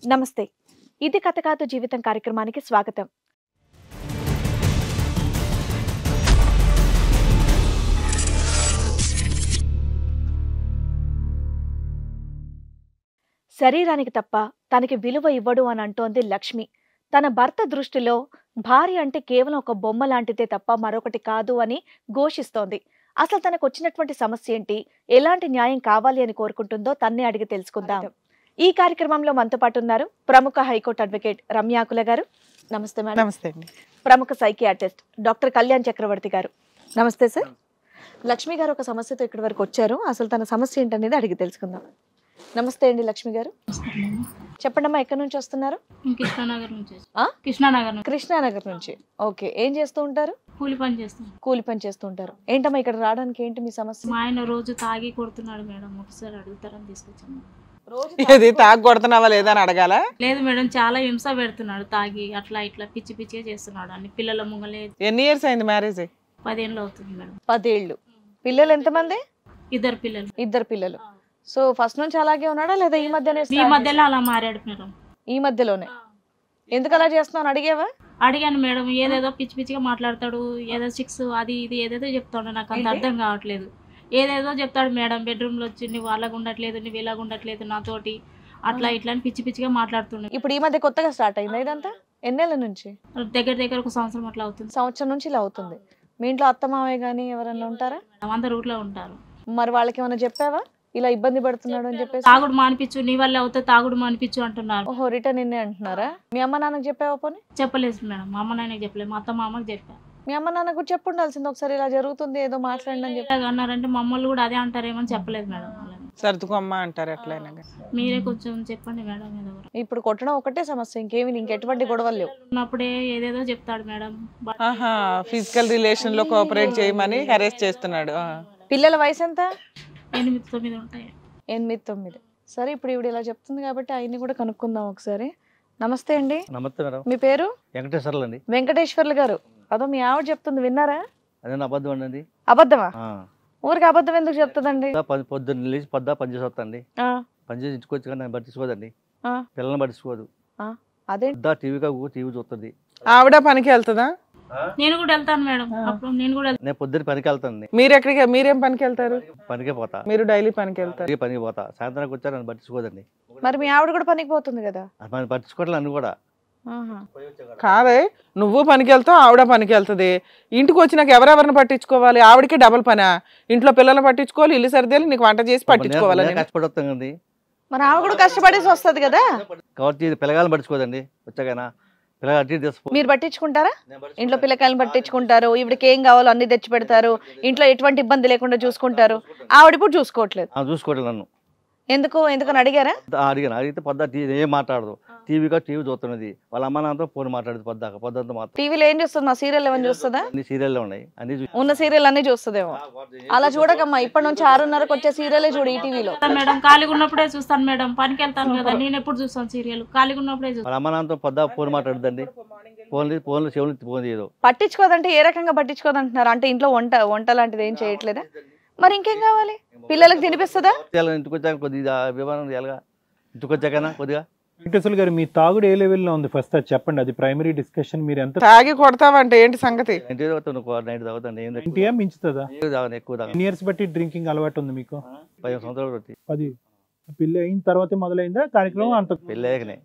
నమస్తే. ఇది కథ కాదు జీవితం కార్యక్రమానికి స్వాగతం. శరీరానికి తప్ప తనకి విలువ ఇవ్వడు అని అంటోంది లక్ష్మి. తన భర్త దృష్టిలో భార్య అంటే కేవలం ఒక బొమ్మ లాంటిదే తప్ప మరొకటి కాదు అని ఘోషిస్తోంది. అసలు తనకు వచ్చినటువంటి సమస్య ఏంటి, ఎలాంటి న్యాయం కావాలి అని కోరుకుంటుందో తన్నే అడిగి తెలుసుకుందాం. ఈ కార్యక్రమంలో మనతో పాటు ఉన్నారు ప్రముఖ హైకోర్టు అడ్వకేట్ రమ్యాకుల గారు. నమస్తే మేడం. నమస్తే అండి. ప్రముఖ సైకియాట్రిస్ట్ డాక్టర్ కళ్యాణ్ చక్రవర్తి గారు. నమస్తే సార్. లక్ష్మి గారు ఒక సమస్యతో ఇక్కడి వరకు వచ్చారు. అసలు తన సమస్య ఏంటనేది అడిగి తెలుసుకుందాం. నమస్తే అండి లక్ష్మి గారు. చెప్పండమ్మా, ఎక్కడి నుంచి వస్తున్నారు? కృష్ణానగర్ నుంచి. కృష్ణానగర్ నుంచి. ఓకే, ఏం చేస్తూ ఉంటారు? కూలి పని చేస్తాం. కూలి పని చేస్తూ ఉంటారు. ఏంటమ్మా ఇక్కడ రావడానికి ఏంటి మీ సమస్య? మా ఆయన రోజు తాగి కొడుతున్నాడు మేడం, ఒకసారి అడుగుతారని తీసుకొచ్చాము. ఇది తాగి కొడుతున్నావా లేదా అని అడగాల? లేదు మేడం, చాలా హింస పెడుతున్నాడు తాగి, అట్లా ఇట్లా పిచ్చి పిచ్చిగా చేస్తున్నాడు. అన్ని పిల్లల ముంగలే. ఎన్ని ఇయర్స్ అయింది మ్యారేజ్? 10 ఏళ్ళు అవుతుంది మేడం. 10 ఏళ్ళు. పిల్లలు ఎంతమంది? 2 పిల్లలు. 2 పిల్లలు. సో ఫస్ట్ నుంచి అలాగే ఉన్నాడా లేదా ఈ మధ్యనే? ఈ మధ్యలో అలా మారాడు మేడం. ఈ మధ్యలోనే. ఎందుకు అలా చేస్తున్నావు అడిగావా? అడిగాను మేడం. ఏదేదో పిచ్చి పిచ్చిగా మాట్లాడతాడు, ఏదో 6 అది ఇది ఏదేదో చెప్తాడు. నాకు అంత అర్థం కావట్లేదు. ఏదేదో చెప్తాడు మేడం. బెడ్రూమ్లో వచ్చి నువ్వు అలాగ ఉండట్లేదు, నువ్వు ఇలాగ ఉండట్లేదు నాతోటి, అట్లా ఇట్లా అని పిచ్చి పిచ్చిగా మాట్లాడుతున్నాడు. ఇప్పుడు ఈ మధ్య కొత్తగా స్టార్ట్ అయింది ఇదంతా? ఎన్నేళ్ళ నుంచి? దగ్గర 1 సంవత్సరం అట్లా అవుతుంది. సంవత్సరం నుంచి ఇలా అవుతుంది. మీ ఇంట్లో అత్త మావయ్య కానీ ఎవరన్నా ఉంటారా? అందరు ఊర్లో ఉంటారు. మరి వాళ్ళకి ఏమైనా చెప్పావా ఇలా ఇబ్బంది పడుతున్నాడు అని చెప్పేసి? తాగుడు మానిపించు, నీ వల్ల అవుతే తాగుడు మానిపించు అంటున్నారు. ఓహో, రిటర్న్ నిన్నే అంటున్నారా? మీ అమ్మ నాన్నకు చెప్పావా పోనీ? చెప్పలేదు మేడం. మా అమ్మ నాన్నకి చెప్పలేదు, మా అత్త మామకి చెప్పా. మీ అమ్మ నాన్న కూడా చెప్పు ఉండాల్సింది ఒకసారి, ఇలా జరుగుతుంది ఏదో మాట్లాడండి అని చెప్పి. అన్నారంటే మమ్మల్ని కూడా అదే అంటారేమని చెప్పలేదు మేడం. సర్దుకోమ్మ అంటారు ఎట్లయినా. మీరే కొంచెం చెప్పండి మేడం. ఏదో ఇప్పుడు కొట్టడం ఒకటే సమస్య, ఇంకెటువంటి గొడవలు లేవు. ఉన్నప్పుడే ఏదేదో చెప్తాడు మేడం. ఫిజికల్ రిలేషన్ లో కోఆపరేట్ చేయమని హెరాస్ చేస్తున్నాడు. పిల్లల వయసు ఎంత? 8-9 ఉంటాయి. 8-9. సరే, ఇప్పుడు ఇవిడ ఇలా చెప్తుంది కాబట్టి ఆయన్ని కూడా కనుక్కుందాం ఒకసారి. నమస్తే అండి. నమస్తే మేడం. మీ పేరు? వెంకటేశ్వర్లు అండి. వెంకటేశ్వర్లు గారు. అదో మీ ఆవిడ చెప్తుంది, విన్నారా? అదే అబద్ధం అండి. అబద్ధమా? ఊరికి అబద్ధం ఎందుకు చెప్తుందండి? పొద్దున్న లేచి పని చేసి వస్తాండి. పని చేసి ఇంటికి వచ్చి కానీ పట్టించుకోదండి, పిల్లల్ని పట్టించుకోదు. అదే టీవీ చూస్తుంది. ఆవిడ పనికి వెళ్తుందా? నేను కూడా వెళ్తాను మేడం. అప్పుడు నేను కూడా నేను పొద్దున్న పనికి వెళ్తాను. మీరు ఎక్కడికి, మీరేం పనికి వెళ్తారు? పనికే పోతా. మీరు డైలీ పనికి వెళ్తారు? పనికి పోతా. సాయంత్రానికి వచ్చా నన్ను పట్టించుకోదండి. మరి మీ ఆవిడ కూడా పనికి పోతుంది కదా? మనం పట్టించుకోవట్లేదు నన్ను కూడా. కాదే, నువ్వు పనికి వెళ్తావు, ఆవిడ పనికి వెళ్తుంది. ఇంటికి వచ్చినాక ఎవరెవరిని పట్టించుకోవాలి? ఆవిడకి డబుల్ పనా? ఇంట్లో పిల్లల్ని పట్టించుకోవాలి, ఇల్లు సర్దేలు, నీకు వంట చేసి పట్టించుకోవాలి. కష్టపడి వస్తాం కదండి. మరి ఆవిడ కూడా కష్టపడేసి వస్తుంది కదా. కాబట్టి పిల్లగాలను పట్టించుకోదండి. వచ్చాకైనా పిల్లగా అట్టి తీసుకో. మీరు పట్టించుకుంటారా? ఇంట్లో పిల్లకాయలను పట్టించుకుంటారు, ఈవిడికి ఏం కావాలో అన్ని తెచ్చి పెడతారు, ఇంట్లో ఎటువంటి ఇబ్బంది లేకుండా చూసుకుంటారు. ఆవిడ ఇప్పుడు చూసుకోవట్లేదు. చూసుకోవట్లేదు నన్ను. ఎందుకని అడిగారా? అడిగాను. అడిగితే పొద్దు ఏం మాట్లాడదు. టీవీ చూస్తున్నది. వాళ్ళ అమ్మ నాన్నతో ఫోన్ మాట్లాడదు పొద్దుంతా మాత్రం. టీవీలో ఏం చూస్తుంది? మా సీరియల్ ఏమని చూస్తుందా? అన్ని సీరియల్లో ఉన్నాయి. అన్ని ఉన్న సీరియల్ అన్ని చూస్తుందేమో. అలా చూడకమ్మా, ఇప్పటి నుంచి 6:30కి వచ్చే సీరియలే చూడు ఈ టీవీలో. మేడం ఖాళీగా ఉన్నప్పుడే చూస్తాను మేడం. పనికి వెళ్తాను కదా, నేను ఎప్పుడు చూస్తాను సీరియల్? ఖాళీగా ఉన్నప్పుడే చూస్తాను. వాళ్ళ అమ్మ నాన్నతో ఫోన్ మాట్లాడదండి. ఫోన్లో చెవులు ఫోన్ చేయదు. పట్టించుకోదంటే ఏ రకంగా పట్టించుకోదంటున్నారు? అంటే ఇంట్లో వంట లాంటిది ఏం చేయట్లేదా? మరి ఇంకేం కావాలి? పిల్లలకు తినిపిస్తుందా? ఇంటికి వచ్చాక కొద్దిగా వివరణ చేయాలిగా. ఇంటికి వచ్చాకనా కొద్దిగా. వెంకటేశ్వర గారు, మీ తాగుడు ఏ లెవెల్లో ఉంది ఫస్ట్ అది చెప్పండి. అది ప్రైమరీ డిస్కషన్. మీరు ఎంత తాగి కొడతావంటే ఏంటి సంగతి? నైట్ తాగుతాను. ఇంటియా మించుతుందా? ఎక్కువ తాగు. ఎన్ని ఇయర్స్ బట్టి డ్రింకింగ్ అలవాటు ఉంది మీకు? 15 సంవత్సరాలు బట్టి. 10. పెళ్లి అయిన తర్వాతే మొదలైందా కార్యక్రమం? అంత పెళ్ళాకనే.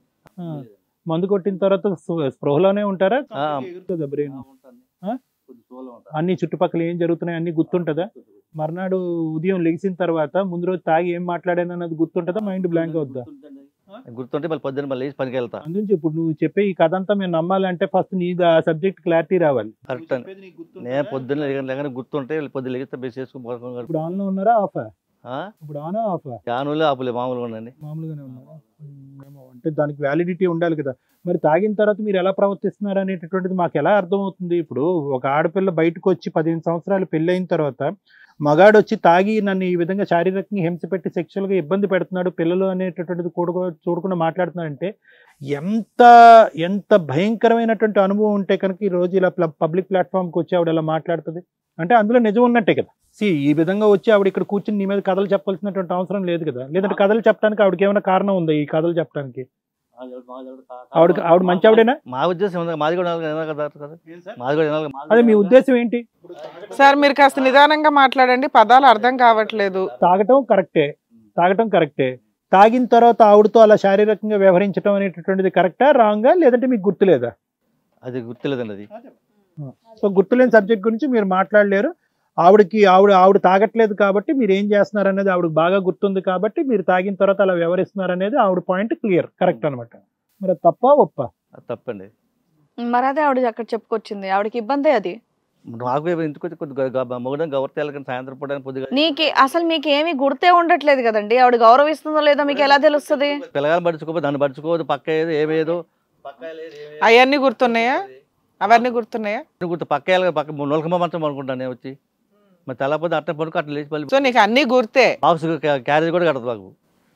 మందు కొట్టిన తర్వాత స్పృహలోనే ఉంటారా? బ్రెయిన్ అన్ని చుట్టుపక్కల ఏం జరుగుతున్నాయి అన్ని గుర్తుంటదా? మర్నాడు ఉదయం లెగిసిన తర్వాత ముందు రోజు తాగి ఏం మాట్లాడాను అన్నది గుర్తుంటదా? మైండ్ బ్లాంక్ అవుద్దా? గుర్తుంటే మళ్ళీ పొద్దున్న మళ్ళీ లేచి పనికి వెళ్తా. అందుకే ఇప్పుడు నువ్వు చెప్పే ఈ కథ అంతా మేము నమ్మాలంటే ఫస్ట్ నీ సబ్జెక్ట్ క్లారిటీ రావాలి. కరెక్ట్ అండి. నేను పొద్దున్న లేక గుర్తుంటే పొద్దున్న లేగితే బెస్ట్ చేసుకుని. ఇప్పుడు ఆన్ లో ఉన్నారా ఆఫా? ఇప్పుడు ఆన్ ఆఫా? ఆనులే ఆపులే మామూలుగా ఉండండి. మామూలుగానే ఉన్నారా? అంటే దానికి వ్యాలిడిటీ ఉండాలి కదా. మరి తాగిన తర్వాత మీరు ఎలా ప్రవర్తిస్తున్నారు అనేటటువంటిది మాకు ఎలా అర్థమవుతుంది? ఇప్పుడు ఒక ఆడపిల్ల బయటకు వచ్చి 15 సంవత్సరాలు పెళ్ళి అయిన తర్వాత మగాడు వచ్చి తాగి నన్ను ఈ విధంగా శారీరకంగా హింస పెట్టి సెక్షువల్గా ఇబ్బంది పెడుతున్నాడు, పిల్లలు అనేటటువంటిది చూడకుండా మాట్లాడుతున్నాడంటే ఎంత ఎంత భయంకరమైనటువంటి అనుభవం ఉంటే కనుక ఈ రోజు ఇలా పబ్లిక్ ప్లాట్ఫామ్కి వచ్చి ఆవిడ ఇలా మాట్లాడుతుంది అంటే అందులో నిజం ఉన్నట్టే కదా. ఈ విధంగా వచ్చి ఆవిడ ఇక్కడ కూర్చుని నీ మీద కథలు చెప్పాల్సినటువంటి అవసరం లేదు కదా. లేదంటే కథలు చెప్పడానికి ఆవిడకి ఏమైనా కారణం ఉందా ఈ కథలు చెప్పడానికి? ఆవిడ మంచి ఆవిడేనా? మా ఉద్దేశం ఉంది, మాది కూడా వినాలి కదా, మాది కూడా వినాలి. అదే మీ ఉద్దేశం ఏంటి? సార్ మీరు కాస్త నిదానంగా మాట్లాడండి, పదాలు అర్థం కావట్లేదు. తాగటం కరెక్టే. తాగిన తర్వాత ఆవిడతో అలా శారీరకంగా వ్యవహరించడం అనేటటువంటిది కరెక్టా రాంగా, లేదంటే మీకు గుర్తులేదా? అది గుర్తులేదండి. అది సో గుర్తులేని సబ్జెక్ట్ గురించి మీరు మాట్లాడలేరు. ఆవిడ తాగట్లేదు కాబట్టి మీరు ఏం చేస్తున్నారు అనేది ఆవిడకి బాగా గుర్తుంది కాబట్టి మీరు తాగిన తర్వాత అలా వ్యవహరిస్తున్నారు అనేది ఆవిడ పాయింట్ క్లియర్, కరెక్ట్ అనమాట. మరి తప్ప ఒప్ప? అది తప్పండి. మరి అదే ఆవిడ అక్కడ చెప్పుకొచ్చింది, ఆవిడకి ఇబ్బందే అది. నాకు ఇంటికి వచ్చి కొద్దిగా మొగడం గవర్తెలు కానీ సాయంత్రం పూట కొద్దిగా అసలు మీకు ఏమీ గుర్తే ఉండట్లేదు కదండి, ఆవిడ గౌరవిస్తుందో లేదో మీకు ఎలా తెలుస్తుంది? పిల్లగాని పడుచుకోపోతే దాన్ని పడుచుకోవద్దు, పక్క ఏదో ఏమేదో అవన్నీ గుర్తున్నాయా? అవన్నీ గుర్తున్నాయా? గుర్తు పక్క పక్క 3 రోజులకి మంచం అనుకుంటాను నేను వచ్చి, మరి తెల్లపోతే అట్ట పడుకో అట్లా లేచి సో నీకు అన్ని గుర్తే? బాక్స్ క్యారేజ్ కూడా కడదు మాకు.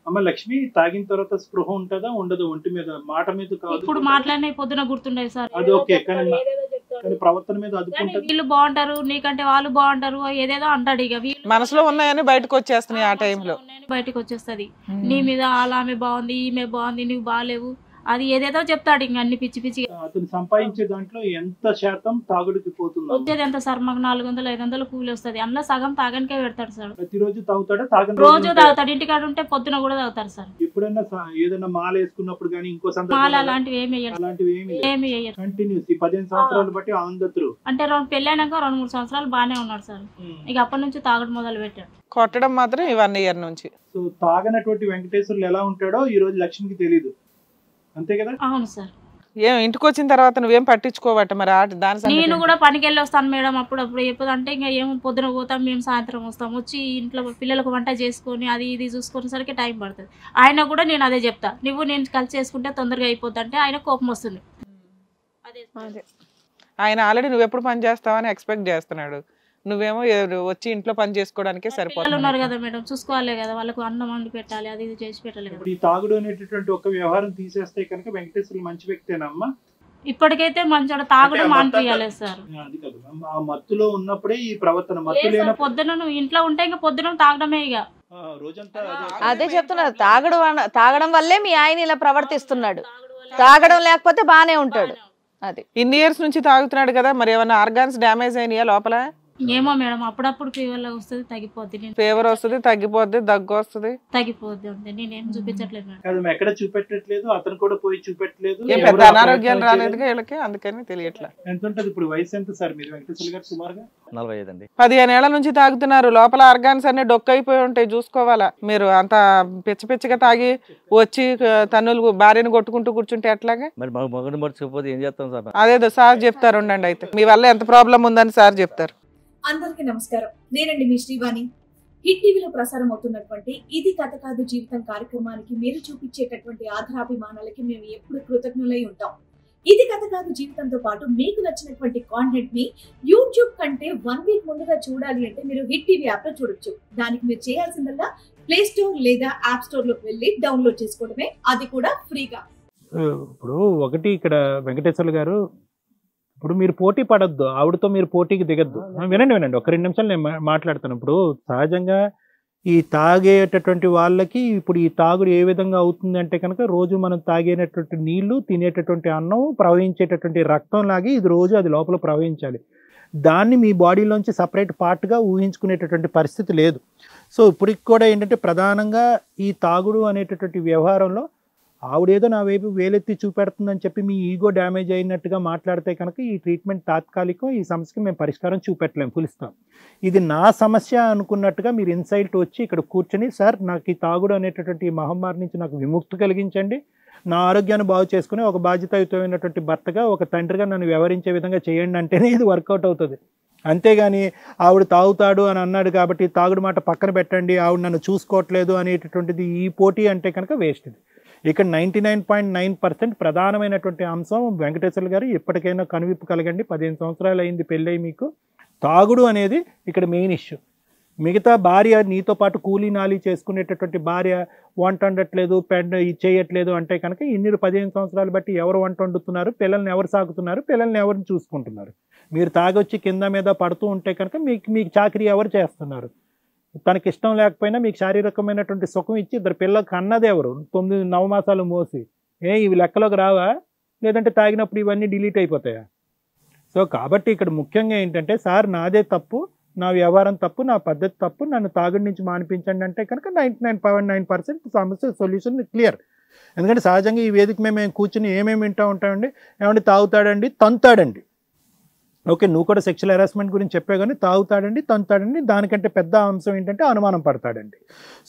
అమ్మ లక్ష్మి, తాగిన తర్వాత స్పృహ ఉంటుందా ఉండదు? ఒంటి మీద మాట మీద కాదు, ఇప్పుడు మాట్లాడిన పొద్దున గుర్తుండేది సార్. అది ఓకే, కానీ ప్రవర్తన మీద అదుపుంటది. వీళ్ళు బాగుంటారు, నీకంటే వాళ్ళు బాగుంటారు, ఏదేదో అంటాడు. ఇక వీళ్ళు మనసులో ఉన్నాయని బయటకు వచ్చేస్తున్నాయి ఆ టైంలో, బయటకు వచ్చేస్తుంది. నీ మీద అలా ఆమె బాగుంది, ఈమె బాగుంది, నువ్వు బాగాలేవు, అది ఏదేదో చెప్తాడు. ఇంక అన్ని పిచ్చి పిచ్చి. అతను సంపాదించే దాంట్లో ఎంత శాతం తాగుడికి పోతుంది? వచ్చేది ఎంత సార్? మాకు 400-500 కూలి వస్తుంది, అందులో సగం తాగనికే పెడతాడు సార్. ప్రతిరోజు తాగుతాడా? రోజు తాగుతాడు, ఇంటికాడ ఉంటే పొద్దున కూడా తాగుతారు సార్. ఎప్పుడైనా ఏదైనా మాల వేసుకున్నప్పుడు కానీ ఇంకో మాల అలాంటివి ఏమి ఏమి వేయరు. కంటిన్యూస్ 15 సంవత్సరాలు బట్టి ఆంధ్రు అంటే పెళ్ళైనాక 2-3 సంవత్సరాలు బాగానే ఉన్నాడు సార్. ఇక అప్పటి నుంచి తాగడం మొదలు పెట్టాడు. కొట్టడం మాత్రం 1 year నుంచి. సో తాగనటువంటి వెంకటేశ్వర్లు ఎలా ఉంటాడో ఈ రోజు లక్ష్మికి తెలియదు, అంతే కదా? అవును సార్. ఏం ఇంటికి వచ్చిన తర్వాత నువ్వేం పట్టించుకోవట మరి దాని? నేను కూడా పనికి వెళ్ళి వస్తాను మేడం అప్పుడప్పుడు. ఎప్పుడు అంటే ఇంకా ఏమో పొద్దున పోతాం, మేము సాయంత్రం వస్తాం. వచ్చి ఇంట్లో పిల్లలకు వంట చేసుకొని అది ఇది చూసుకునేసరికి టైం పడుతుంది. ఆయన కూడా నేను అదే చెప్తా, నేను కలిసి చేసుకుంటే తొందరగా అయిపోద్ది అంటే ఆయన కోపం వస్తుంది. ఆయన ఆల్రెడీ నువ్వు ఎప్పుడు పని చేస్తావని ఎక్స్పెక్ట్ చేస్తున్నాడు, నువ్వేమో వచ్చి ఇంట్లో పని చేసుకోవడానికే సరిపోతుంది. ఉన్నారు కదా మేడం, చూసుకోవాలి కదా, వాళ్ళకు అన్నం వండి పెట్టాలి, అది ఇది చేసి పెట్టాలి కదా. ఈ తాగుడు అనేటటువంటి ఒక వ్యవహారం తీసేస్తే కనుక వెంకటేశ్వర్లు మంచి వ్యక్తేనమ్మా? ఇప్పటికైతే మంచి తాగుడు మానిపియాలి సార్. అది కాదు, ఆ మత్తులో ఉన్నప్పుడే ఈ ప్రవర్తన. పొద్దున నువ్వు ఇంట్లో ఉంటే ఇంకా పొద్దున తాగడమే. ఇక రోజంతా అదే చెప్తున్నారు, తాగడం వల్లే మీ ఆయన ఇలా ప్రవర్తిస్తున్నాడు. తాగడం లేకపోతే బానే ఉంటాడు. అది ఇన్ని ఇయర్స్ నుంచి తాగుతున్నాడు కదా, మరి ఏమైనా ఆర్గాన్స్ డ్యామేజ్ అయినాయా లోపల? ఏమో మేడం, అప్పుడప్పుడు ఫీవర్ వస్తుంది, తగ్గిపోద్ది. ఫీవర్ వస్తుంది, తగ్గిపోద్ది, దగ్గు వస్తుంది, తగ్గిపోద్ది. అంతే, నేనేం చూపించట్లేదు మేడం. కాదు, ఎక్కడ చూపెట్టట్లేదు, అతను కూడా పోయి చూపెట్టలేదు. పెద్ద అనారోగ్యాలు రాలేదు వీళ్ళకి, అందుకని తెలియట్లేదు. ఎంత ఉంటుంది ఇప్పుడు వయసు? ఎంత సార్ మీరు వెంకటేశ్వర గారు? సుమారుగా 45 అండి. 15 ఏళ్ల నుంచి తాగుతున్నారు, లోపల ఆర్గాన్స్ అన్ని డొక్కైపోయి ఉంటాయి, చూసుకోవాలా. మీరు అంత పిచ్చి పిచ్చిగా తాగి వచ్చి తన్నులు భార్యను కొట్టుకుంటూ కూర్చుంటే ఎట్లాగా? మరి మగని మర్చిపోతే ఏం చేస్తాం సార్? అదేదో సార్ చెప్తారు, ఉండండి. అయితే మీ వల్ల ఎంత ప్రాబ్లం ఉందని సార్ చెప్తారు. అందరికీ నమస్కారం, నేనండి మీ శ్రీవాణి. హిట్ టీవీలో ప్రసారం అవుతున్నటువంటి ఇది కథ కాదు జీవితం కార్యక్రమానికి మీరు చూపించేటటువంటి ఆధారాభిమానాలకి మేము ఎప్పుడు కృతజ్ఞులై ఉంటాం. ఇది కథ కాదు జీవితంతో పాటు మీకు నచ్చినటువంటి కాంటెంట్ ని యూట్యూబ్ కంటే 1 week ముందుగా చూడాలి అంటే మీరు హిట్ టీవీ యాప్ లో చూడొచ్చు. దానికి మీరు చేయాల్సిందల్లా ప్లే స్టోర్ లేదా యాప్ స్టోర్ లోకి వెళ్ళి డౌన్లోడ్ చేసుకోవడమే, అది కూడా ఫ్రీగా. ఇప్పుడు ఒకటి ఇక్కడ వెంకటేశ్వర్లు గారు, ఇప్పుడు మీరు పోటీ పడద్దు, ఆవిడతో మీరు పోటీకి దిగద్దు. వినండి, ఒక 2 నిమిషాలు నేను మాట్లాడతాను. ఇప్పుడు సహజంగా ఈ తాగేటటువంటి వాళ్ళకి ఇప్పుడు ఈ తాగుడు ఏ విధంగా అవుతుంది అంటే కనుక, రోజు మనం తాగేటటువంటి నీళ్లు, తినేటటువంటి అన్నం, ప్రవహించేటటువంటి రక్తం లాగి ఇది రోజు అది లోపల ప్రవహించాలి. దాన్ని మీ బాడీలోంచి సపరేట్ పార్ట్గా ఊహించుకునేటటువంటి పరిస్థితి లేదు. సో ఇప్పటికి కూడా ఏంటంటే ప్రధానంగా ఈ తాగుడు అనేటటువంటి వ్యవహారంలో ఆవిడేదో నా వైపు వేలెత్తి చూపెడుతుందని చెప్పి మీ ఈగో డ్యామేజ్ అయినట్టుగా మాట్లాడితే కనుక ఈ ట్రీట్మెంట్ తాత్కాలికం, ఈ సమస్యకి మేము పరిష్కారం చూపెట్టలేము, పిలుస్తాం. ఇది నా సమస్య అనుకున్నట్టుగా మీరు ఇన్సైట్ వచ్చి ఇక్కడ కూర్చొని, సార్ నాకు ఈ తాగుడు అనేటటువంటి మహమ్మారి నుంచి నాకు విముక్తి కలిగించండి, నా ఆరోగ్యాన్ని బాగు చేసుకుని ఒక బాధ్యతాయుతమైనటువంటి భర్తగా, ఒక తండ్రిగా నన్ను వ్యవహరించే విధంగా చేయండి అంటేనే ఇది వర్కౌట్ అవుతుంది. అంతేగాని ఆవిడ తాగుతాడు అని అన్నాడు కాబట్టి తాగుడు మాట పక్కన పెట్టండి, ఆవిడ నన్ను చూసుకోవట్లేదు అనేటటువంటిది ఈ పోటీ అంటే కనుక వేస్ట్. ఇది ఇక్కడ 99.9% ప్రధానమైనటువంటి అంశం వెంకటేశ్వర్లు గారు, ఎప్పటికైనా కనువిప్పు కలగండి. 15 సంవత్సరాలు అయింది పెళ్ళై మీకు. తాగుడు అనేది ఇక్కడ మెయిన్ ఇష్యూ. మిగతా భార్య నీతో పాటు కూలీ నాలి చేసుకునేటటువంటి భార్య వంట వండట్లేదు, చేయట్లేదు అంటే కనుక ఇన్ని 15 సంవత్సరాలు బట్టి ఎవరు వంట వండుతున్నారు, పిల్లల్ని ఎవరు సాగుతున్నారు, పిల్లల్ని ఎవరిని చూసుకుంటున్నారు? మీరు తాగొచ్చి కింద మీద పడుతూ ఉంటే కనుక మీకు చాకరీ ఎవరు చేస్తున్నారు? తనకి ఇష్టం లేకపోయినా మీకు శారీరకమైనటువంటి సుఖం ఇచ్చి 2 పిల్లలకు అన్నది ఎవరు? 9 నవమాసాలు మోసి ఇవి లెక్కలోకి రావా? లేదంటే తాగినప్పుడు ఇవన్నీ డిలీట్ అయిపోతాయా? సో కాబట్టి ఇక్కడ ముఖ్యంగా ఏంటంటే, సార్ నాదే తప్పు, నా వ్యవహారం తప్పు, నా పద్ధతి తప్పు, నన్ను తాగుడి నుంచి మానిపించండి అంటే కనుక 99.9% సమస్య సొల్యూషన్ క్లియర్. ఎందుకంటే సహజంగా ఈ వేదిక మేము కూర్చుని ఏమేమి వింటూ ఉంటామండి, ఏమంటే తాగుతాడండి, తంతాడండి. ఓకే, నువ్వు కూడా సెక్షువల్ హెరాస్మెంట్ గురించి చెప్పే కానీ తాగుతాడండి, తంతాడండి, దానికంటే పెద్ద అంశం ఏంటంటే అనుమానం పడతాడండి.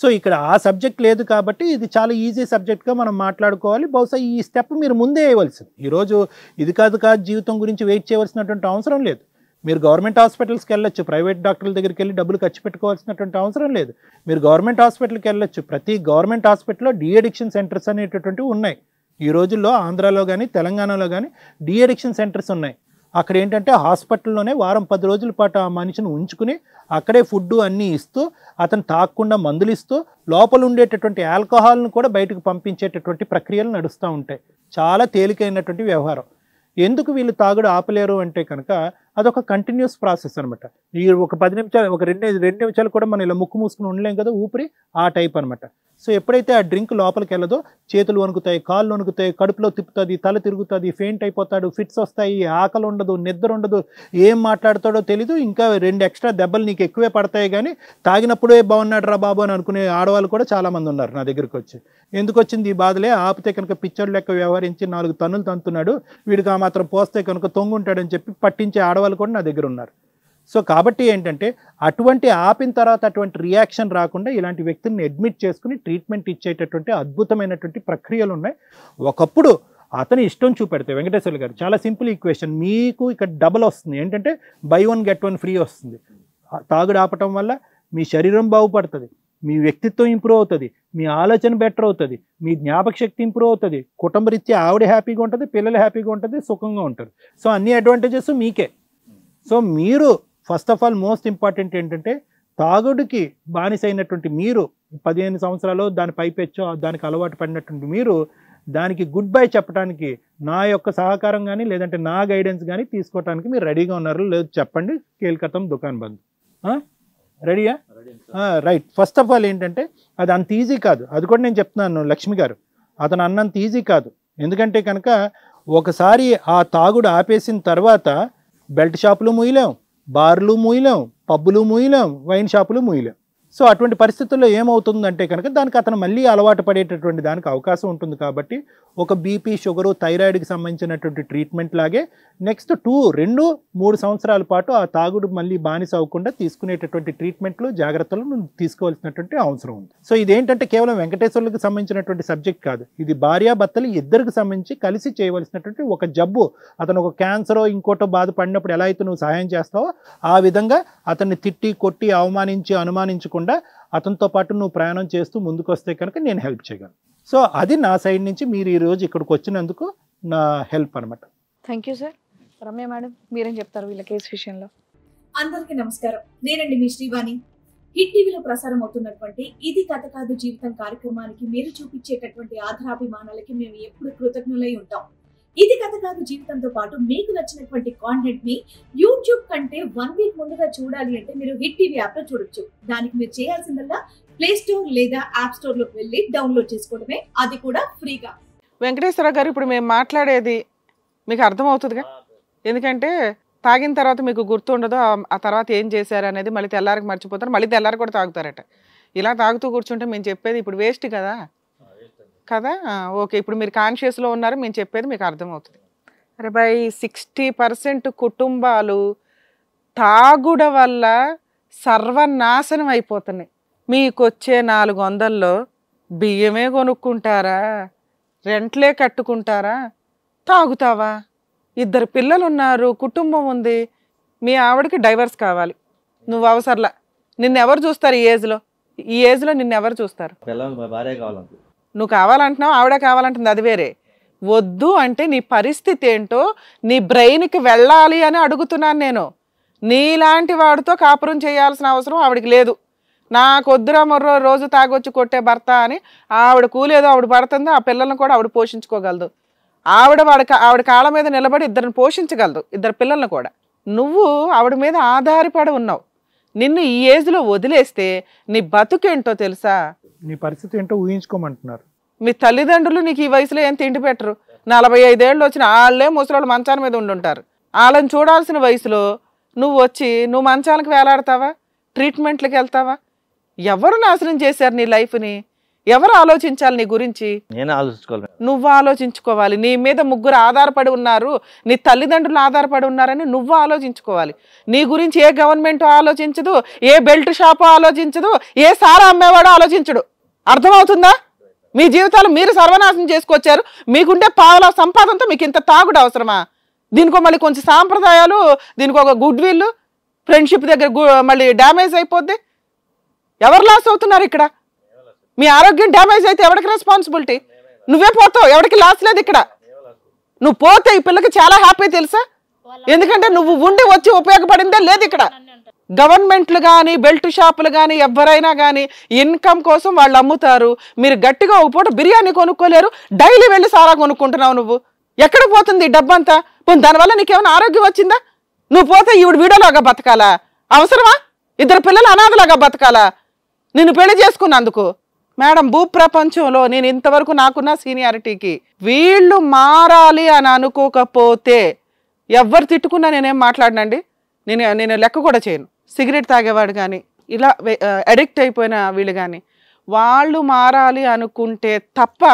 సో ఇక్కడ ఆ సబ్జెక్ట్ లేదు కాబట్టి ఇది చాలా ఈజీ సబ్జెక్ట్గా మనం మాట్లాడుకోవాలి. బహుశా ఈ స్టెప్ మీరు ముందే వేయవలసింది. ఈరోజు ఇది కాదు జీవితం గురించి వెయిట్ చేయవలసినటువంటి అవసరం లేదు. మీరు గవర్నమెంట్ హాస్పిటల్స్కి వెళ్ళొచ్చు, ప్రైవేట్ డాక్టర్ల దగ్గరికి వెళ్ళి డబ్బులు ఖర్చు పెట్టుకోవాల్సినటువంటి అవసరం లేదు. మీరు గవర్నమెంట్ హాస్పిటల్కి వెళ్ళొచ్చు. ప్రతి గవర్నమెంట్ హాస్పిటల్లో డీఅడిక్షన్ సెంటర్స్ అనేటటువంటివి ఉన్నాయి. ఈ రోజుల్లో ఆంధ్రాలో కానీ తెలంగాణలో కానీ డీఅడిక్షన్ సెంటర్స్ ఉన్నాయి. అక్కడ ఏంటంటే హాస్పిటల్లోనే వారం 10 రోజుల పాటు ఆ మనిషిని ఉంచుకుని అక్కడే ఫుడ్ అన్నీ ఇస్తూ, అతను తాగకుండా మందులు ఇస్తూ, లోపల ఉండేటటువంటి ఆల్కహాల్ను కూడా బయటకు పంపించేటటువంటి ప్రక్రియలు నడుస్తూ ఉంటాయి. చాలా తేలికైనటువంటి వ్యవహారం. ఎందుకు వీళ్ళు తాగుడు ఆపలేరు అంటే కనుక అదొక కంటిన్యూస్ ప్రాసెస్ అనమాట. ఈ ఒక 10 నిమిషాలు, ఒక 2 నిమిషాలు కూడా మనం ఇలా ముక్కు మూసుకుని ఉండలేం కదా, ఊపిరి ఆ టైప్ అనమాట. సో ఎప్పుడైతే ఆ డ్రింక్ లోపలికి వెళ్ళదో చేతులు వణుకుతాయి, కాళ్ళు వణుకుతాయి, కడుపులో తిప్పుతుంది, తల తిరుగుతుంది, ఫెయింట్ అయిపోతాడు, ఫిట్స్ వస్తాయి, ఆకలి ఉండదు, నిద్ర ఉండదు, ఏం మాట్లాడతాడో తెలీదు. ఇంకా 2 ఎక్స్ట్రా దెబ్బలు నీకు ఎక్కువే పడతాయి. కానీ తాగినప్పుడే బాగున్నాడు రా బాబు అని అనుకునే ఆడవాళ్ళు కూడా చాలామంది ఉన్నారు నా దగ్గరికి వచ్చి. ఎందుకు వచ్చింది ఈ బాధలే, ఆపితే కనుక పిచ్చోడు లెక్క వ్యవహరించి 4 తన్నులు తంతున్నాడు, వీడికి ఆ మాత్రం పోస్తే కనుక తొంగుంటాడని చెప్పి పట్టించే ఆడవాళ్ళు కూడా నా దగ్గర ఉన్నారు. సో కాబట్టి ఏంటంటే అటువంటి ఆపిన తర్వాత అటువంటి రియాక్షన్ రాకుండా ఇలాంటి వ్యక్తుల్ని అడ్మిట్ చేసుకుని ట్రీట్మెంట్ ఇచ్చేటటువంటి అద్భుతమైనటువంటి ప్రక్రియలు ఉన్నాయి. ఒకప్పుడు అతని ఇష్టం చూపెడితే వెంకటేశ్వర్లు గారు చాలా సింపుల్ ఈక్వేషన్, మీకు ఇక్కడ డబల్ వస్తుంది. ఏంటంటే buy 1 get 1 ఫ్రీ వస్తుంది. తాగుడు ఆపటం వల్ల మీ శరీరం బాగుపడుతుంది, మీ వ్యక్తిత్వం ఇంప్రూవ్ అవుతుంది, మీ ఆలోచన బెటర్ అవుతుంది, మీ జ్ఞాపక శక్తి ఇంప్రూవ్ అవుతుంది, కుటుంబరీత్యా ఆవిడ హ్యాపీగా ఉంటుంది, పిల్లలు హ్యాపీగా ఉంటుంది, సుఖంగా ఉంటారు. సో అన్ని అడ్వాంటేజెస్ మీకే. సో మీరు first of all most important ఏంటంటే తాగుడికి బానిసైనటువంటి మీరు 15 సంవత్సరాలు దాని పైపెచ్చో దానికి అలవాటు పడినటువంటి మీరు దానికి గుడ్ బై చెప్పడానికి నా యొక్క సహకారం కానీ లేదంటే నా గైడెన్స్ కానీ తీసుకోవడానికి మీరు రెడీగా ఉన్నారు? లేదు చెప్పండి, కేల్కతం దుకాన్ బంద్. రెడీయా? రైట్. ఫస్ట్ ఆఫ్ ఆల్ ఏంటంటే అది అంత ఈజీ కాదు. అది కూడా నేను చెప్తున్నాను లక్ష్మి గారు, అతను అన్నంత ఈజీ కాదు. ఎందుకంటే కనుక ఒకసారి ఆ తాగుడు ఆపేసిన తర్వాత బెల్ట్ షాపులు మూయలేం, బార్లు మూయలేం, పబ్బులు మూయలేం, వైన్ షాపులు మూయలేం. సో అటువంటి పరిస్థితుల్లో ఏమవుతుందంటే కనుక దానికి అతను మళ్ళీ అలవాటు పడేటటువంటి దానికి అవకాశం ఉంటుంది. కాబట్టి ఒక బీపీ, షుగరు, థైరాయిడ్కి సంబంధించినటువంటి ట్రీట్మెంట్ లాగే నెక్స్ట్ 2-3 సంవత్సరాల పాటు ఆ తాగుడు మళ్ళీ బానిస అవ్వకుండా తీసుకునేటటువంటి ట్రీట్మెంట్లు, జాగ్రత్తలు తీసుకోవాల్సినటువంటి అవసరం ఉంది. సో ఇదేంటంటే కేవలం వెంకటేశ్వర్లకు సంబంధించినటువంటి సబ్జెక్ట్ కాదు, ఇది భార్యాభర్తలు ఇద్దరికి సంబంధించి కలిసి చేయవలసినటువంటి ఒక జబ్బు. అతను ఒక క్యాన్సరో ఇంకోటో బాధపడినప్పుడు ఎలా అయితే నువ్వు సహాయం చేస్తావో ఆ విధంగా అతన్ని తిట్టి, కొట్టి, అవమానించి, అనుమానించకుండా అతనితో పాటు నువ్వు ప్రయాణం చేస్తూ ముందుకు వస్తే కనుక నేను హెల్ప్ చేయగలను. సో అది నా సైడ్ నుంచి మీరు ఈరోజు ఇక్కడికి వచ్చినందుకు నా హెల్ప్ అనమాట. Thank you sir. Ramya madam, మీరేం చెప్తారు వీళ్ళ కేసు విషయంలో? అందరికీ నమస్కారం. నేనండి మీ శ్రీవాణి. హిట్ టీవీలో ప్రసారం అవుతున్నటువంటి ఇది కథ కాదు జీవితం కార్యక్రమానికి మీరు చూపించేటటువంటి ఆధారాభిమానాలకి మేము ఎప్పుడు కృతజ్ఞులై ఉంటాం. ఇది కథ కాదు జీవితంతో పాటు మీకు నచ్చినటువంటి కాంటెంట్ ని యూట్యూబ్ కంటే 1 వీక్ ముందుగా చూడాలి అంటే మీరు హిట్ టీవీ యాప్ లో చూడొచ్చు. దానికి మీరు చేయాల్సిందల్లా ప్లే స్టోర్ లేదా యాప్ స్టోర్ లోకి వెళ్ళి డౌన్లోడ్ చేసుకోవడమే, అది కూడా ఫ్రీగా. వెంకటేశ్వర గారు, ఇప్పుడు మేము మాట్లాడేది మీకు అర్థమవుతుందిగా? ఎందుకంటే తాగిన తర్వాత మీకు గుర్తుండదు ఆ తర్వాత ఏం చేశారు అనేది. మళ్ళీ తెల్లారికి మర్చిపోతారు, మళ్ళీ తెల్లారి కూడా తాగుతారట. ఇలా తాగుతూ కూర్చుంటే మేము చెప్పేది ఇప్పుడు వేస్ట్ కదా కదా. ఓకే, ఇప్పుడు మీరు కాన్షియస్లో ఉన్నారు, మేము చెప్పేది మీకు అర్థమవుతుంది. అరే బై 60% కుటుంబాలు తాగుడ వల్ల సర్వనాశనం అయిపోతున్నాయి. మీకు వచ్చే 400లో బియ్యమే కొనుక్కుంటారా, రెంట్లే కట్టుకుంటారా, తాగుతావా? 2 పిల్లలు ఉన్నారు, కుటుంబం ఉంది, మీ ఆవిడకి డైవర్స్ కావాలి, నువ్వు అవసరంలా. నిన్నెవరు చూస్తారు ఈ ఏజ్లో నిన్నెవరు చూస్తారు? భార్య కావాలంటే నువ్వు కావాలంటున్నావు, ఆవిడ కావాలంటుంది, అది వేరే. వద్దు అంటే నీ పరిస్థితి ఏంటో నీ బ్రెయిన్కి వెళ్ళాలి అని అడుగుతున్నాను నేను. నీలాంటి వాడితో కాపురం చేయాల్సిన అవసరం ఆవిడకి లేదు. నాకు వద్దురా మొర్రో రోజు తాగొచ్చి కొట్టే భర్త అని ఆవిడ కూలేదో ఆవిడ పడుతుందో ఆ పిల్లలను కూడా ఆవిడ పోషించుకోగలదు. ఆవిడ కాళ్ళ మీద నిలబడి 2 పోషించగలదు, 2 పిల్లలను కూడా. నువ్వు ఆవిడ మీద ఆధారపడి ఉన్నావు. నిన్ను ఈ ఏజ్లో వదిలేస్తే నీ బతుకేంటో తెలుసా? నీ పరిస్థితి ఏంటో ఊహించుకోమంటున్నారు. మీ తల్లిదండ్రులు నీకు ఈ వయసులో ఏం తిండి పెట్టరు. 45 ఏళ్ళు వచ్చిన వాళ్ళే ముసలోళ్ళు మంచాల మీద ఉండుంటారు. వాళ్ళని చూడాల్సిన వయసులో నువ్వు వచ్చి నువ్వు మంచాలకు వేలాడతావా, ట్రీట్మెంట్లకు వెళ్తావా? ఎవరు నాశనం చేశారు నీ లైఫ్ని? ఎవరు ఆలోచించాలి నీ గురించి? నేనే ఆలోచించుకోవాలి. నువ్వు ఆలోచించుకోవాలి. నీ మీద ముగ్గురు ఆధారపడి ఉన్నారు, నీ తల్లిదండ్రులు ఆధారపడి ఉన్నారని నువ్వు ఆలోచించుకోవాలి. నీ గురించి ఏ గవర్నమెంట్ ఆలోచించదు, ఏ బెల్ట్ షాపు ఆలోచించదు, ఏ సారా అమ్మేవాడు ఆలోచించడు. అర్థమవుతుందా? మీ జీవితాలు మీరు సర్వనాశనం చేసుకొచ్చారు. మీకుంటే పావుల సంపాదనతో మీకు ఇంత తాగుడు అవసరమా? దీనికో మళ్ళీ కొంచెం సాంప్రదాయాలు, దీనికి ఒక గుడ్ విల్, ఫ్రెండ్షిప్ దగ్గర మళ్ళీ డ్యామేజ్ అయిపోద్ది. ఎవరు లాస్ అవుతున్నారు ఇక్కడ? మీ ఆరోగ్యం డ్యామేజ్ అయితే ఎవరికి రెస్పాన్సిబిలిటీ? నువ్వే పోతావు, ఎవరికి లాస్ లేదు ఇక్కడ. నువ్వు పోతే ఈ పిల్లకి చాలా హ్యాపీ తెలుసా? ఎందుకంటే నువ్వు ఉండి వచ్చి ఉపయోగపడిందే లేదు ఇక్కడ. గవర్నమెంట్లు కానీ బెల్ట్ షాపులు కానీ ఎవరైనా కానీ ఇన్కమ్ కోసం వాళ్ళు అమ్ముతారు. మీరు గట్టిగా ఒక పూట బిర్యానీ కొనుక్కోలేరు, డైలీ వెళ్ళి సారా కొనుక్కుంటున్నావు. నువ్వు ఎక్కడ పోతుంది ఈ డబ్బంతా? దానివల్ల నీకేమైనా ఆరోగ్యం వచ్చిందా? నువ్వు పోతే ఈవిడ వీడోలాగా బతకాలా? అవసరమా? 2 పిల్లలు అనాథలాగా బతకాలా నిన్ను పెళ్లి చేసుకున్నందుకు? మేడం, భూప్రపంచంలో నేను ఇంతవరకు నాకున్న సీనియారిటీకి వీళ్ళు మారాలి అని అనుకోకపోతే ఎవరు తిట్టుకున్నా నేనేం మాట్లాడనండి. నేను లెక్క కూడా చేయను. సిగరెట్ తాగేవాడు కానీ ఇలా అడిక్ట్ అయిపోయిన వీళ్ళు కానీ వాళ్ళు మారాలి అనుకుంటే తప్ప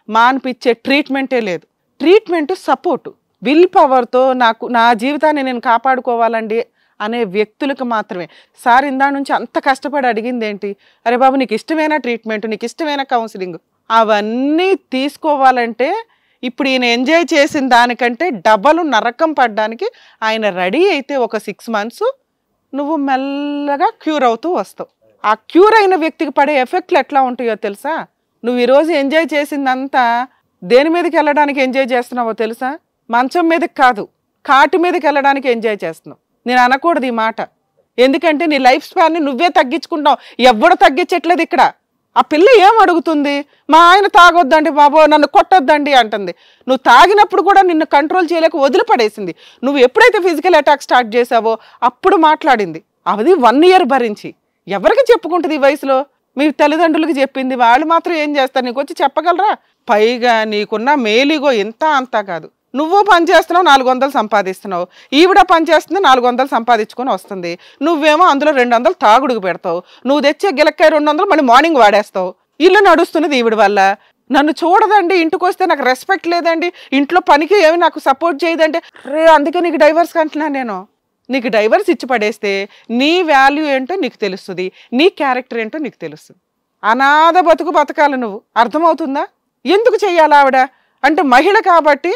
మాన్పిచ్చే ట్రీట్మెంటే లేదు. ట్రీట్మెంట్ సపోర్టు, విల్ పవర్తో నా జీవితాన్ని నేను కాపాడుకోవాలండి అనే వ్యక్తులకు మాత్రమే. సార్ ఇందా నుంచి అంత కష్టపడి అడిగింది ఏంటి? అరే బాబు, నీకు ఇష్టమైన ట్రీట్మెంట్, నీకు ఇష్టమైన కౌన్సిలింగ్, అవన్నీ తీసుకోవాలంటే ఇప్పుడు ఈయన ఎంజాయ్ చేసిన దానికంటే డబల్ నరకం పడ్డానికి ఆయన రెడీ అయితే ఒక 6 months నువ్వు మెల్లగా క్యూర్ అవుతూ వస్తావు. ఆ క్యూర్ అయిన వ్యక్తికి పడే ఎఫెక్ట్లు ఎట్లా ఉంటాయో తెలుసా? నువ్వు ఈరోజు ఎంజాయ్ చేసిందంతా దేని మీదకి వెళ్ళడానికి ఎంజాయ్ చేస్తున్నావో తెలుసా? మంచం మీదకి కాదు, కాటి మీదకి వెళ్ళడానికి ఎంజాయ్ చేస్తున్నావు. నేను అనకూడదు ఈ మాట, ఎందుకంటే నీ లైఫ్ స్పాన్ని నువ్వే తగ్గించుకుంటావు. ఎవడు తగ్గించట్లేదు ఇక్కడ. ఆ పిల్ల ఏం అడుగుతుంది? మా ఆయన తాగొద్దండి బాబో, నన్ను కొట్టొద్దండి అంటుంది. నువ్వు తాగినప్పుడు కూడా నిన్ను కంట్రోల్ చేయలేక వదిలిపడేసింది. నువ్వు ఎప్పుడైతే ఫిజికల్ అటాక్ స్టార్ట్ చేసావో అప్పుడు మాట్లాడింది. అది 1 year భరించి. ఎవరికి చెప్పుకుంటుంది ఈ వయసులో? మీ తల్లిదండ్రులకి చెప్పింది. వాళ్ళు మాత్రం ఏం చేస్తారు? నీకు వచ్చి చెప్పగలరా? పైగా నీకున్న మేలిగో ఇంత అంతా కాదు. నువ్వు పని చేస్తున్నావు, 400 సంపాదిస్తున్నావు. ఈవిడ పని చేస్తుంది, 400 సంపాదించుకొని వస్తుంది. నువ్వేమో అందులో 200 తాగుడుకు పెడతావు. నువ్వు తెచ్చే గిలక్కాయ 200 మళ్ళీ మార్నింగ్ వాడేస్తావు. ఇల్లు నడుస్తున్నది ఈవిడ వల్ల. నన్ను చూడదండి, ఇంటికి వస్తే నాకు రెస్పెక్ట్ లేదండి, ఇంట్లో పనికి ఏమి నాకు సపోర్ట్ చేయదంటే, అందుకే నీకు డైవర్స్ అంటున్నాను నేను. నీకు డైవర్స్ ఇచ్చి పడేస్తే నీ వాల్యూ ఏంటో నీకు తెలుస్తుంది, నీ క్యారెక్టర్ ఏంటో నీకు తెలుస్తుంది. అనాథ బతుకు బతకాలి నువ్వు. అర్థమవుతుందా? ఎందుకు చెయ్యాలి ఆవిడ అంటే? మహిళ కాబట్టి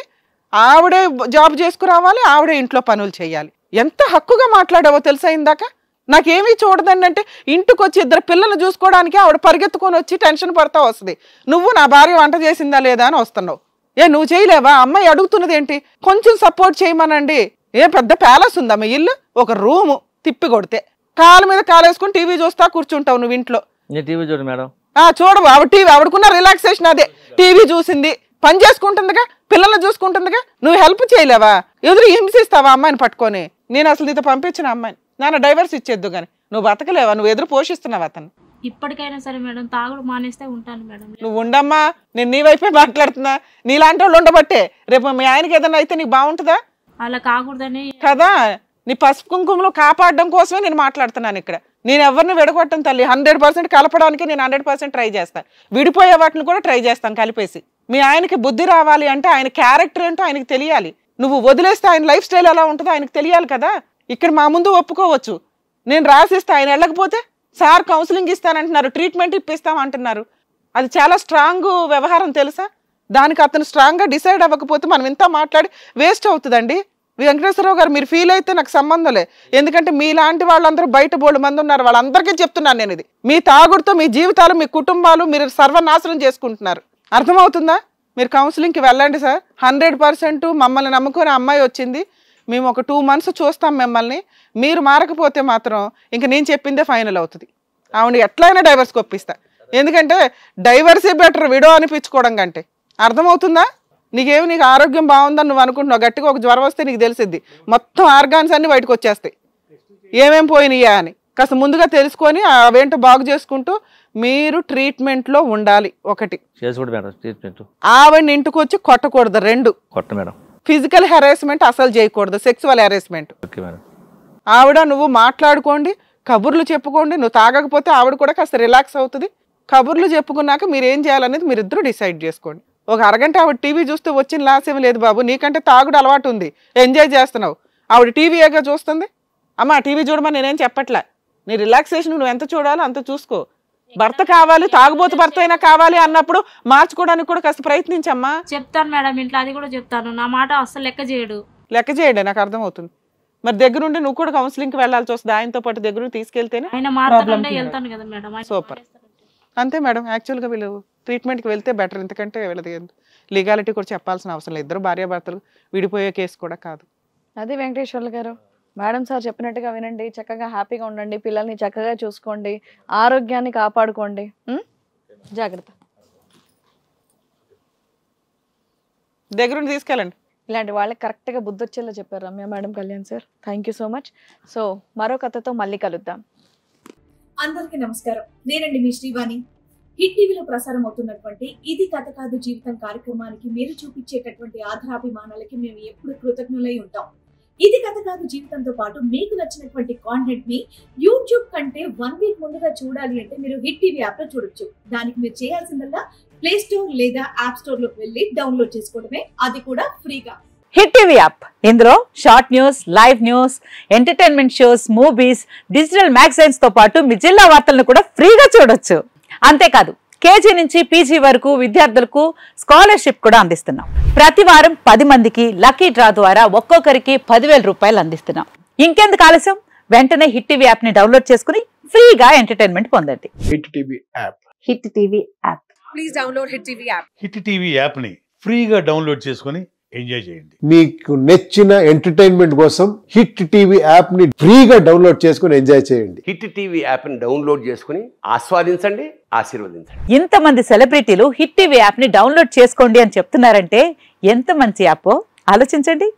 ఆవిడే జాబ్ చేసుకురావాలి, ఆవిడే ఇంట్లో పనులు చేయాలి. ఎంత హక్కుగా మాట్లాడావో తెలుసా ఇందాక? నాకేమీ చూడదండి అంటే ఇంటికి వచ్చి 2 పిల్లలు చూసుకోవడానికి ఆవిడ పరిగెత్తుకొని వచ్చి టెన్షన్ పడతా వస్తుంది. నువ్వు నా భార్య వంట చేసిందా లేదా అని వస్తున్నావు. నువ్వు చేయలేవా? అమ్మాయి అడుగుతున్నది ఏంటి? కొంచెం సపోర్ట్ చేయమనండి. పెద్ద ప్యాలెస్ ఉందా మీ ఇల్లు? ఒక రూము తిప్పి కొడితే కాలు మీద కాలేసుకుని టీవీ చూస్తా కూర్చుంటావు నువ్వు ఇంట్లో. టీవీ చూడు మేడం. చూడవు. ఆవిడ టీవీ, ఆవిడకున్న రిలాక్సేషన్ అదే. టీవీ చూసింది, పని చేసుకుంటుందిగా, పిల్లల్ని చూసుకుంటుందిగా. నువ్వు హెల్ప్ చేయలేవా? ఎదురు హింసిస్తావా అమ్మాయిని పట్టుకొని? నేను అసలు నీతో పంపించిన అమ్మాయిని నాన్న డైవర్స్ ఇచ్చేద్దు కానీ నువ్వు బతకలేవా? నువ్వు ఎదురు పోషిస్తున్నావు అతను. ఇప్పటికైనా సరే మేడం, తాగుడు మానేస్తే ఉంటాను మేడం. నువ్వు ఉండమ్మా, నేను నీ వైపే మాట్లాడుతున్నా. నీలాంటి వాళ్ళు ఉండబట్టే రేపు మీ ఆయనకి ఏదైనా అయితే నీకు బాగుంటుందా? అలా కాకూడదని కదా. నీ పసుపు కుంకుమలు కాపాడడం కోసమే నేను మాట్లాడుతున్నాను ఇక్కడ. నేను ఎవరిని విడగొట్టను తల్లి. 100% కలపడానికి నేను 100% ట్రై చేస్తాను. విడిపోయే వాటిని కూడా ట్రై చేస్తాను కలిపేసి. మీ ఆయనకి బుద్ధి రావాలి అంటే ఆయన క్యారెక్టర్ ఏంటో ఆయనకి తెలియాలి. నువ్వు వదిలేస్తే ఆయన లైఫ్ స్టైల్ ఎలా ఉంటుందో ఆయనకు తెలియాలి కదా. ఇక్కడ మా ముందు ఒప్పుకోవచ్చు, నేను రాసిస్తే ఆయన వెళ్ళకపోతే సార్ కౌన్సిలింగ్ ఇస్తానంటున్నారు, ట్రీట్మెంట్ ఇప్పిస్తామంటున్నారు. అది చాలా స్ట్రాంగ్ వ్యవహారం తెలుసా? దానికి అతను స్ట్రాంగ్గా డిసైడ్ అవ్వకపోతే మనం ఇంత మాట్లాడి వేస్ట్ అవుతుందండి. వెంకటేశ్వరరావు గారు, మీరు ఫీల్ అయితే నాకు సంబంధం లేదు. ఎందుకంటే మీలాంటి వాళ్ళందరూ బయట బోల్డ్ మంది ఉన్నారు, వాళ్ళందరికీ చెప్తున్నాను నేను ఇది. మీ తాగుడుతో మీ జీవితాలు, మీ కుటుంబాలు మీరు సర్వనాశనం చేసుకుంటున్నారు. అర్థమవుతుందా? మీరు కౌన్సిలింగ్కి వెళ్ళండి సార్. 100% మమ్మల్ని నమ్ముకునే అమ్మాయి వచ్చింది. మేము ఒక 2 months చూస్తాం మిమ్మల్ని. మీరు మారకపోతే మాత్రం ఇంక నేను చెప్పిందే ఫైనల్ అవుతుంది. ఆవిడ ఎట్లయినా డైవర్స్కి ఒప్పిస్తా. ఎందుకంటే డైవర్సే బెటర్ విడో అనిపించుకోవడం కంటే. అర్థమవుతుందా? నీకు ఆరోగ్యం బాగుందని నువ్వు అనుకుంటున్నావు. గట్టిగా ఒక జ్వరం వస్తే నీకు తెలిసిద్ది, మొత్తం ఆర్గాన్స్ అన్ని బయటకు వచ్చేస్తాయి ఏమేం పోయినాయా అని. కాస్త ముందుగా తెలుసుకొని అవేంటో బాగు చేసుకుంటూ మీరు ట్రీట్మెంట్లో ఉండాలి. ఒకటి చేసుకోండి మేడం ట్రీట్మెంట్. ఆవిడని ఇంటికి వచ్చి కొట్టకూడదు. 2 కొట్ట మేడం. ఫిజికల్ హెరాస్మెంట్ అసలు చేయకూడదు, సెక్సువల్ హెరాస్మెంట్. Okay madam. ఆవిడ నువ్వు మాట్లాడుకోండి, కబుర్లు చెప్పుకోండి. నువ్వు తాగకపోతే ఆవిడ కూడా కాస్త రిలాక్స్ అవుతుంది. కబుర్లు చెప్పుకున్నాక మీరు ఏం చేయాలనేది మీరిద్దరూ డిసైడ్ చేసుకోండి. ఒక అరగంట ఆవిడ టీవీ చూస్తే వచ్చిన లాస్ ఏమి లేదు బాబు. నీకంటే తాగుడు అలవాటు ఉంది, ఎంజాయ్ చేస్తున్నావు. ఆవిడ టీవీగా చూస్తుంది. అమ్మ టీవీ చూడమని నేనేం చెప్పట్లే. నీ రిలాక్సేషన్ నువ్వు ఎంత చూడాలో అంత చూసుకో. భర్త కావాలి, తాగుబోతు భర్త అయినా కావాలి అన్నప్పుడు మార్చుకోవడానికి కూడా కాస్త ప్రయత్నించమ్మా. చెప్తాను మేడం, ఇంట్లో అది కూడా చెప్తాను. నా మాట అస్సలు లెక్క చేయండి, నాకు అర్థమవుతుంది. మరి దగ్గరుండి నువ్వు కూడా కౌన్సిలింగ్కి వెళ్ళాల్సి వస్తుంది. ఆయనతో పాటు దగ్గర తీసుకెళ్తేనే. ఆయన మాట్లాడుతుంటే వెళ్తాను కదా మేడం. సూపర్. అంతే మేడం. యాక్చువల్గా వీళ్ళు ట్రీట్మెంట్కి వెళ్తే బెటర్. ఎందుకంటే వీళ్ళది లీగాలిటీ కూడా చెప్పాల్సిన అవసరం లేదు. ఇద్దరు భార్యాభర్తలు విడిపోయే కేసు కూడా కాదు. అది వెంకటేశ్వర్లు గారు, మేడం సార్ చెప్పినట్టుగా వినండి, చక్కగా హ్యాపీగా ఉండండి, పిల్లల్ని చక్కగా చూసుకోండి, ఆరోగ్యాన్ని కాపాడుకోండి. జాగ్రత్త. దగ్గరుండి తీసుకెళ్ళండి. ఇలాంటి వాళ్ళకి కరెక్ట్గా బుద్ధి వచ్చేలా చెప్పారు Ramya madam, Kalyan sir. Thank you so much. So మరో కథతో మళ్ళీ కలుద్దాం. అందరికీ నమస్కారం. నేనండి మీ శ్రీవాణి. హిట్ టీవీలో ప్రసారం అవుతున్నటువంటి ఇది కథ కాదు జీవితం కార్యక్రమానికి మీరు చూపించేటటువంటి ఆధారాభిమానాలకి మేము ఎప్పుడు కృతజ్ఞులై ఉంటాం. ఇది కథ కాదు జీవితంతో పాటు మీకు నచ్చినటువంటి కాంటెంట్ ని యూట్యూబ్ కంటే 1 వీక్ ముందుగా చూడాలి అంటే మీరు హిట్ టీవీ యాప్ లో చూడొచ్చు. దానికి మీరు చేయాల్సిందల్లా ప్లే స్టోర్ లేదా యాప్ స్టోర్ లోకి వెళ్ళి డౌన్లోడ్ చేసుకోవడమే, అది కూడా ఫ్రీగా. హిట్ టీవీ యాప్, ఇందులో short news, live news, entertainment shows, movies, digital magazines తో పాటు మీ జిల్లా వార్తలను కూడా ఫ్రీగా చూడొచ్చు. అంతేకాదు కేజీ నుంచి పీజీ వరకు విద్యార్థులకు స్కాలర్షిప్ కూడా అందిస్తున్నాం. ప్రతి వారం 10 మందికి లక్కీ డ్రా ద్వారా ఒక్కొక్కరికి 10,000 రూపాయలు అందిస్తున్నాం. ఇంకెందుకు ఆలస్యం, వెంటనే హిట్ టీవీ యాప్ ని డౌన్లోడ్ చేసుకుని ఫ్రీగా ఎంటర్టైన్మెంట్ పొందండి. Hit TV app. Hit TV app. Please download hit TV app. Hit TV app ని ఫ్రీగా డౌన్లోడ్ చేసుకుని ఎంజాయ్ చేయండి. మీకు నచ్చిన ఎంటర్టైన్మెంట్ కోసం హిట్ టీవీ యాప్ ని ఫ్రీగా డౌన్లోడ్ చేసుకుని ఎంజాయ్ చేయండి. హిట్ టీవీ యాప్ ని డౌన్లోడ్ చేసుకుని ఆస్వాదించండి, ఆశీర్వదించండి. ఇంతమంది సెలబ్రిటీలు హిట్ టీవీ యాప్ ని డౌన్లోడ్ చేసుకోండి అని చెప్తున్నారంటే ఎంత మంచి యాప్ ఆలోచించండి.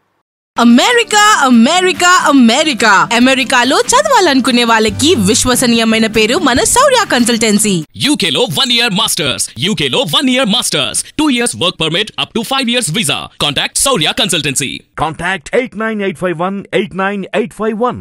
అమెరికా అమెరికా అమెరికా అమెరికాలో చదవాలనుకునే వాళ్ళకి విశ్వసనీయమైన పేరు మన శౌర్య కన్సల్టెన్సీ. UK లో 1 year masters, UK లో 1 year masters, 2 years work permit up to 5 years visa. Contact Saurya Consultancy. Contact 89851 89851.